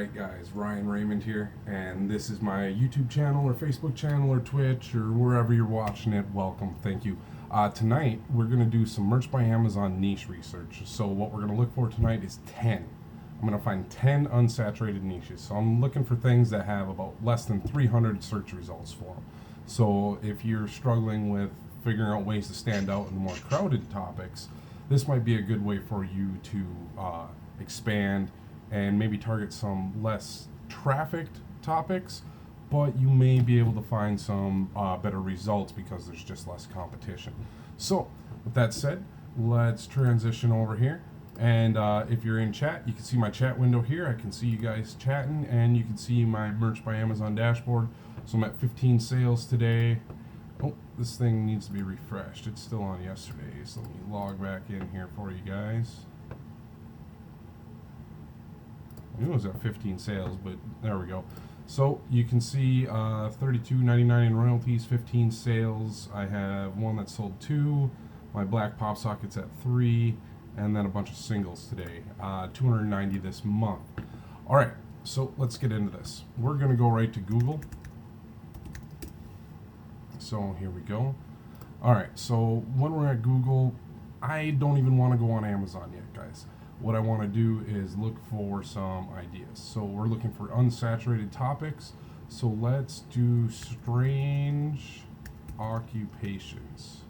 Alright guys, Ryan Raymond here, and this is my YouTube channel or Facebook channel or Twitch or wherever you're watching it. Welcome, thank you. Tonight we're going to do some merch by Amazon niche research. So what we're going to look for tonight is 10. I'm going to find 10 unsaturated niches. So I'm looking for things that have about less than 300 search results for them. So if you're struggling with figuring out ways to stand out in more crowded topics, this might be a good way for you to expand and maybe target some less trafficked topics, but you may be able to find some better results because there's just less competition. So with that said, let's transition over here. And if you're in chat, you can see my chat window here. I can see you guys chatting, and you can see my merch by Amazon dashboard. So I'm at 15 sales today. Oh, this thing needs to be refreshed. It's still on yesterday, so let me log back in here for you guys. I knew it was at 15 sales, but there we go. So you can see $32.99 in royalties, 15 sales. I have one that sold 2. My black pop socket's at 3, and then a bunch of singles today. 290 this month. All right, so let's get into this. We're gonna go right to Google. So here we go. All right, so when we're at Google, I don't even want to go on Amazon yet, guys. What I want to do is look for some ideas. So we're looking for unsaturated topics. So let's do strange occupations.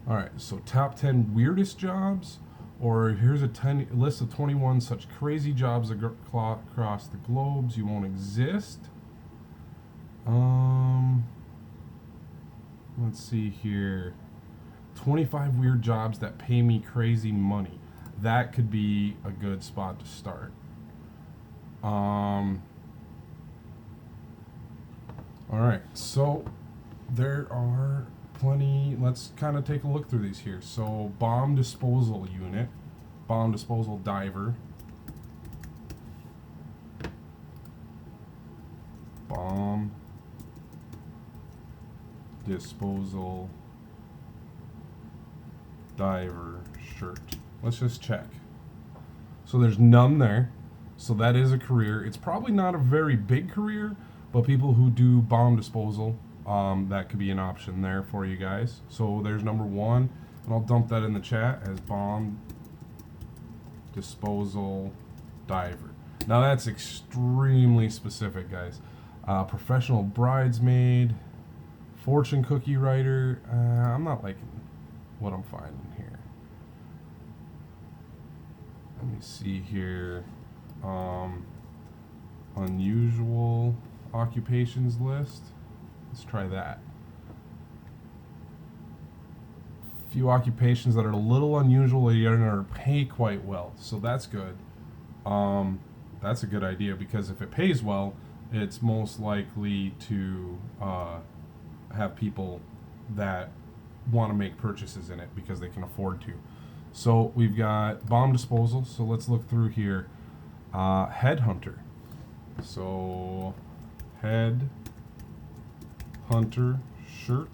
All right, so top 10 weirdest jobs, or here's a list of 21 such crazy jobs across the globes you won't exist. Let's see here. 25 weird jobs that pay me crazy money. That could be a good spot to start. All right, so there are plenty. Let's kind of take a look through these here. So bomb disposal unit, bomb disposal diver, bomb disposal diver shirt. Let's just check. So there's none there. So that is a career. It's probably not a very big career, but people who do bomb disposal, that could be an option there for you guys. So there's number 1, and I'll dump that in the chat as bomb disposal diver. Now that's extremely specific, guys. Professional bridesmaid, fortune cookie writer. I'm not liking what I'm finding here. Let me see here. Unusual occupations list. Let's try that. Few occupations that are a little unusual yet are pay quite well, so that's good. That's a good idea, because if it pays well, it's most likely to have people that want to make purchases in it because they can afford to. So we've got bomb disposal. So let's look through here. Headhunter. So head hunter shirt.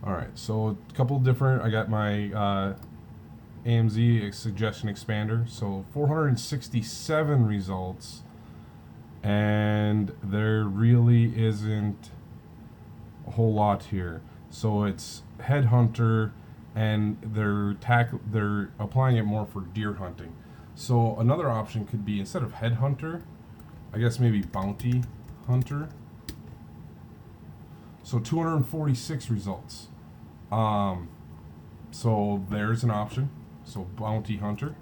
All right, so a couple different. I got my AMZ Suggestion Expander. So 467 results, and there really isn't a whole lot here. So it's headhunter, and they're applying it more for deer hunting. So another option could be, instead of headhunter, I guess maybe bounty hunter. So 246 results. So there's an option. So bounty hunter.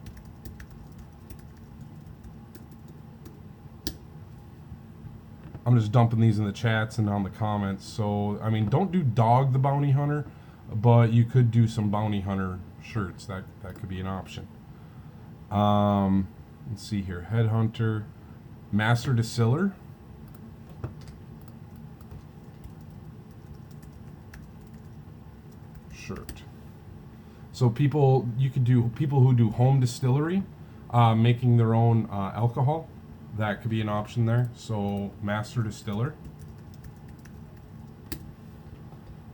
I'm just dumping these in the chats and on the comments. So, I mean, don't do dog the bounty hunter, but you could do some bounty hunter shirts. That could be an option. Let's see here. Headhunter, master distiller. Shirt. So you could do people who do home distillery, making their own alcohol. That could be an option there. So master distiller.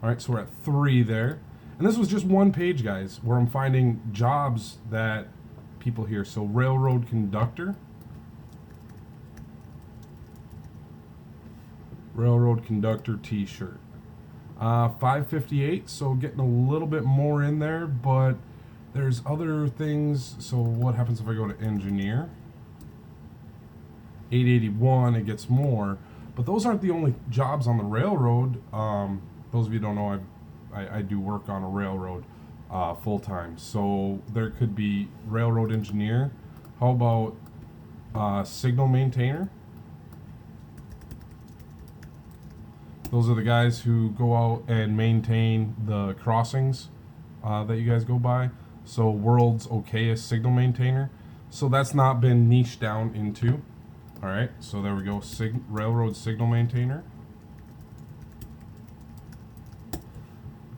All right, so we're at 3 there. And this was just one page, guys, where I'm finding jobs that people here. So railroad conductor. Railroad conductor t-shirt. 558, so getting a little bit more in there, but there's other things. So what happens if I go to engineer? 881, it gets more, but those aren't the only jobs on the railroad. Those of you who don't know, I do work on a railroad full-time, so there could be railroad engineer. How about signal maintainer? Those are the guys who go out and maintain the crossings that you guys go by. So world's okayest signal maintainer. So that's not been niched down into. All right, so there we go, railroad signal maintainer.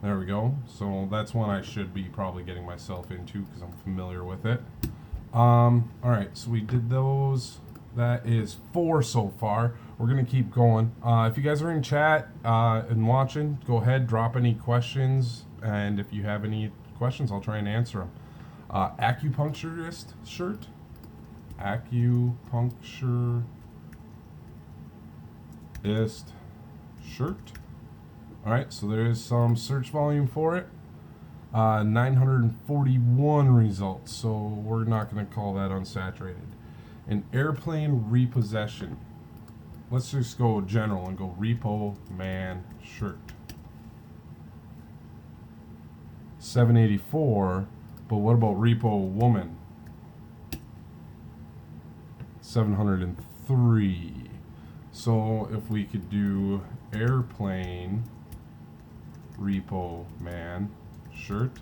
There we go. So that's one I should be probably getting myself into because I'm familiar with it. All right, so we did those. That is 4 so far. We're gonna keep going. If you guys are in chat and watching, go ahead, drop any questions, and if you have any questions, I'll try and answer them. Acupuncturist shirt. Acupuncturist shirt. All right, so there is some search volume for it. 941 results, so we're not going to call that unsaturated. An airplane repossession. Let's just go general and go repo man shirt. 784, but what about repo woman? 703. So if we could do airplane repo man shirt,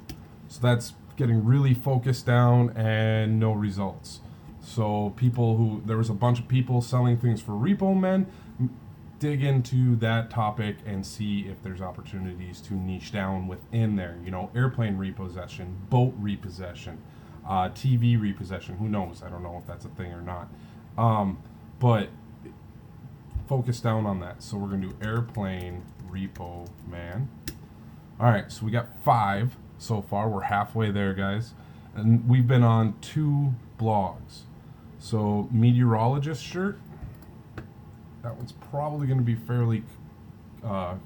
so that's getting really focused down and no results. So there was a bunch of people selling things for repo men. Dig into that topic and see if there's opportunities to niche down within there. You know, airplane repossession, boat repossession, TV repossession. Who knows? I don't know if that's a thing or not. But focus down on that. So we're going to do airplane repo man. All right, so we got 5 so far. We're halfway there, guys. And we've been on 2 blogs. So meteorologist shirt. That one's probably going to be fairly crowded,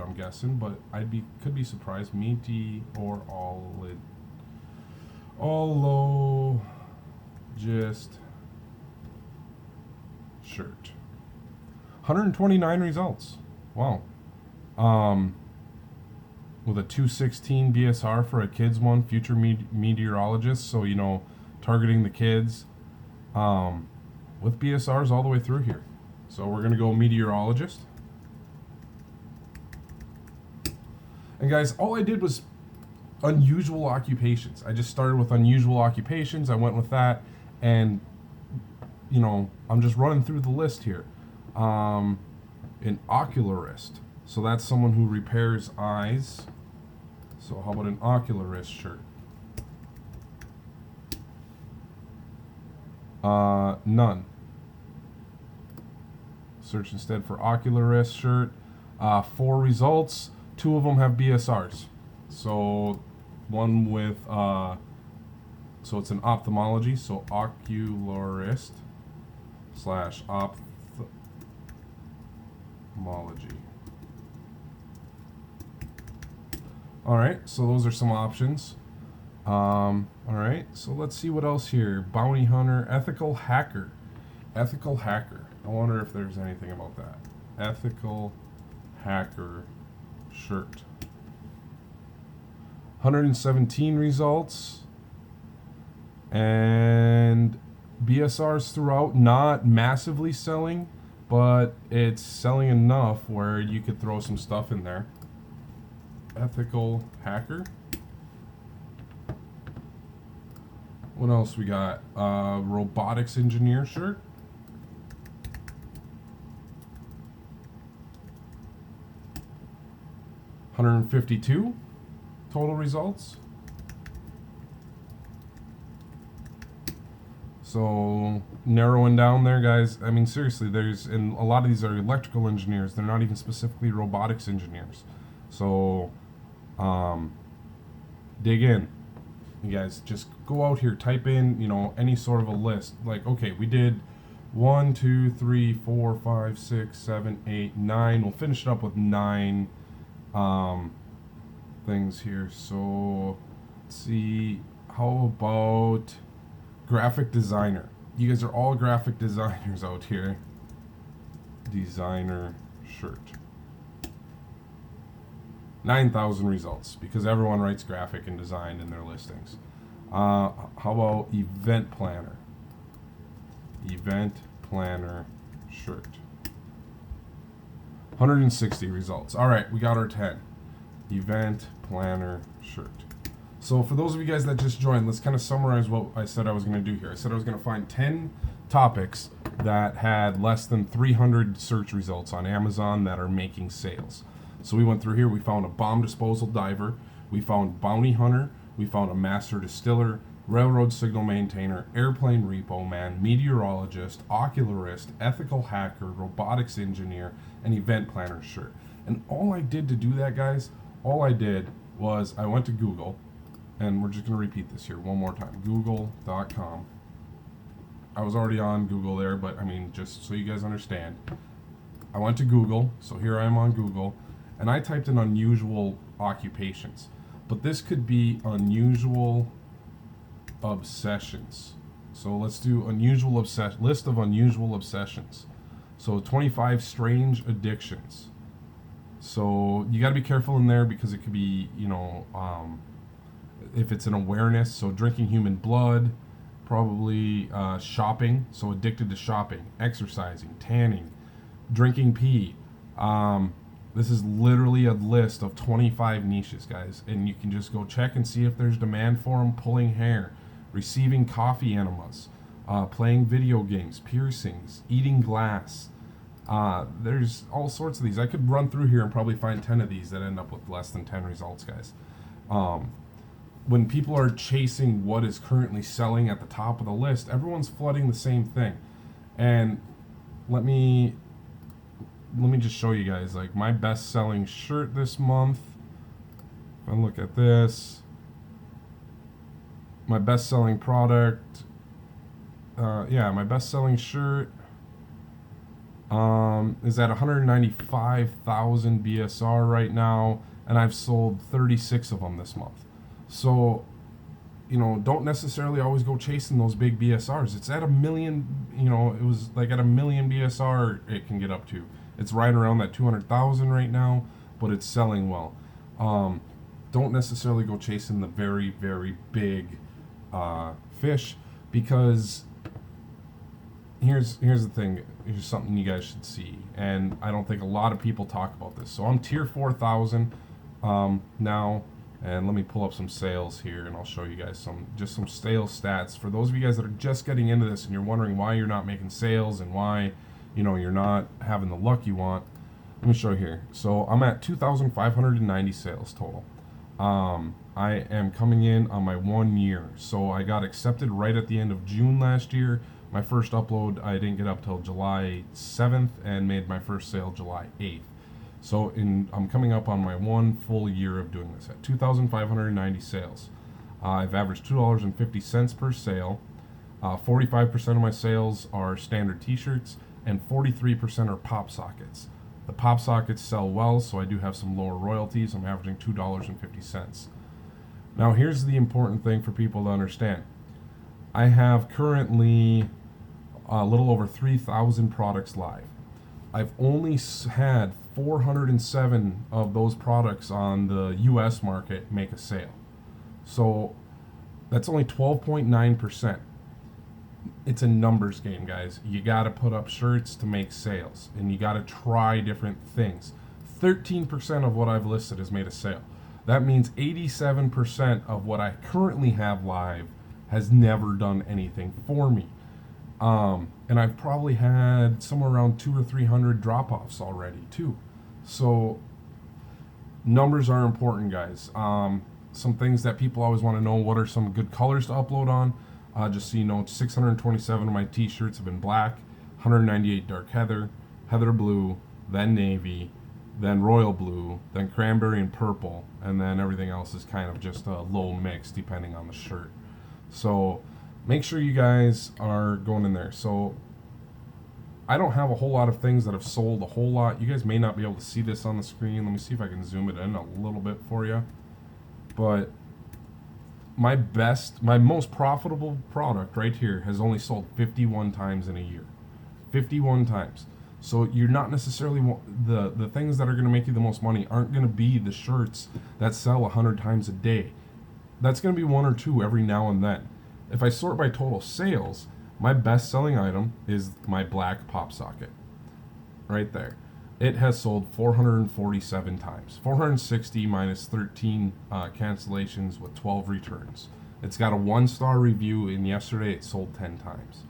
I'm guessing, but could be surprised. Meteorologist shirt. 129 results. Wow. With a 216 BSR for a kids one, future meteorologist. So, you know, targeting the kids. With BSRs all the way through here. So we're going to go meteorologist. And guys, all I did was unusual occupations. I just started with unusual occupations. I went with that, and you know, I'm just running through the list here. An ocularist. So that's someone who repairs eyes. So how about an ocularist shirt? None. Search instead for ocularist shirt. 4 results. 2 of them have BSRs. So one with so it's an ophthalmology. So ocularist / ophthalmology. All right. So those are some options. All right, so let's see what else here. Bounty hunter, ethical hacker. Ethical hacker. I wonder if there's anything about that. Ethical hacker shirt. 117 results. And BSRs throughout, not massively selling, but it's selling enough where you could throw some stuff in there. Ethical hacker. What else we got? Robotics engineer shirt. $152 total results. So narrowing down there, guys. I mean, seriously, and a lot of these are electrical engineers. They're not even specifically robotics engineers. So dig in. You guys just go out here, type in, you know, any sort of a list. Like, okay, we did 1, 2, 3, 4, 5, 6, 7, 8, 9. We'll finish it up with 9 things here. So let's see, how about graphic designer? You guys are all graphic designers out here. Designer shirt. 9,000 results because everyone writes graphic and design in their listings. How about event planner? Event planner shirt. 160 results. All right, we got our 10. Event planner shirt. So for those of you guys that just joined, let's kind of summarize what I said I was going to do here. I said I was going to find 10 topics that had less than 300 search results on Amazon that are making sales. So we went through here, we found a bomb disposal diver, we found bounty hunter, we found a master distiller, railroad signal maintainer, airplane repo man, meteorologist, ocularist, ethical hacker, robotics engineer, and event planner shirt. And all I did to do that, guys, all I did was I went to Google, and we're just going to repeat this here one more time, google.com. I was already on Google there, but I mean, just so you guys understand, I went to Google, so here I am on Google, and I typed in unusual occupations. But this could be unusual obsessions. So let's do list of unusual obsessions. So 25 strange addictions. So you got to be careful in there because it could be, you know, if it's an awareness. So drinking human blood, probably shopping. So addicted to shopping, exercising, tanning, drinking pee. This is literally a list of 25 niches, guys, and you can just go check and see if there's demand for them. Pulling hair, receiving coffee enemas, playing video games, piercings, eating glass. There's all sorts of these. I could run through here and probably find 10 of these that end up with less than 10 results, guys. When people are chasing what is currently selling at the top of the list, everyone's flooding the same thing. And let me just show you guys, like, my best-selling shirt this month. If I look at this, my best-selling product, my best-selling shirt is at 195,000 BSR right now, and I've sold 36 of them this month. So, you know, don't necessarily always go chasing those big BSRs. It's at 1 million, you know, it was like at 1 million BSR it can get up to. It's right around that 200,000 right now, but it's selling well. Don't necessarily go chasing the very, very big fish, because here's the thing. Here's something you guys should see, and I don't think a lot of people talk about this. So I'm tier 4,000 now, and let me pull up some sales here, and I'll show you guys some sales stats for those of you guys that are just getting into this and you're wondering why you're not making sales and why, you know, you're not having the luck you want. Let me show you here. So I'm at 2,590 sales total. I am coming in on my 1 year. So I got accepted right at the end of June last year. My first upload I didn't get up till July 7th and made my first sale July 8th. So I'm coming up on my 1 full year of doing this at 2,590 sales. I've averaged $2.50 per sale. 45% of my sales are standard t-shirts, and 43% are pop sockets. The pop sockets sell well, so I do have some lower royalties. I'm averaging $2.50. Now here's the important thing for people to understand. I have currently a little over 3,000 products live. I've only had 407 of those products on the US market make a sale. So that's only 12.9%. It's a numbers game, guys. You got to put up shirts to make sales, and you got to try different things. 13% of what I've listed has made a sale. That means 87% of what I currently have live has never done anything for me. And I've probably had somewhere around 200 or 300 drop-offs already too. So numbers are important, guys. Some things that people always want to know: what are some good colors to upload on? Just so you know, 627 of my t-shirts have been black, 198 dark heather, heather blue, then navy, then royal blue, then cranberry and purple, and then everything else is kind of just a low mix depending on the shirt. So make sure you guys are going in there. So I don't have a whole lot of things that have sold a whole lot. You guys may not be able to see this on the screen. Let me see if I can zoom it in a little bit for you. But my most profitable product right here has only sold 51 times in a year. 51 times. So you're not necessarily, the things that are going to make you the most money aren't going to be the shirts that sell 100 times a day. That's going to be one or two every now and then. If I sort by total sales, my best selling item is my black pop socket. Right there. It has sold 447 times. 460 minus 13 cancellations with 12 returns. It's got a 1-star review, and yesterday it sold 10 times.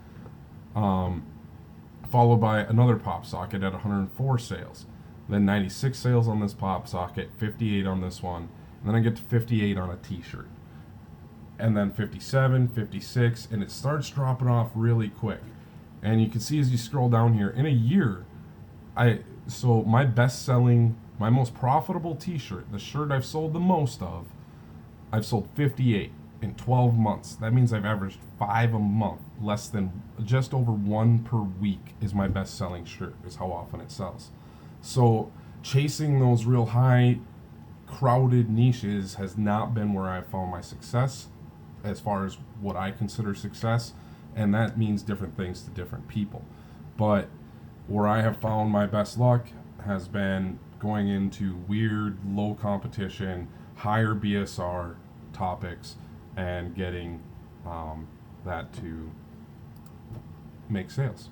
Followed by another pop socket at 104 sales. Then 96 sales on this pop socket, 58 on this one, and then I get to 58 on a t-shirt. And then 57, 56, and it starts dropping off really quick. And you can see as you scroll down here, in a year, so my best selling, my most profitable t-shirt, the shirt I've sold the most of, I've sold 58 in 12 months. That means I've averaged 5 a month, less than, just over 1 per week is my best selling shirt, is how often it sells. So chasing those real high crowded niches has not been where I've found my success as far as what I consider success, and that means different things to different people. But where I have found my best luck has been going into weird, low competition, higher BSR topics and getting that to make sales.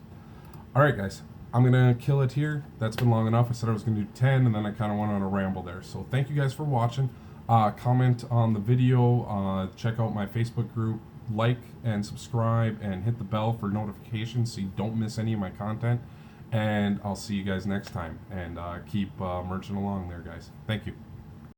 All right, guys, I'm gonna kill it here. That's been long enough. I said I was gonna do 10, and then I kind of went on a ramble there. So thank you guys for watching. Comment on the video, check out my Facebook group, like and subscribe, and hit the bell for notifications so you don't miss any of my content. And I'll see you guys next time, and keep merching along there, guys. Thank you.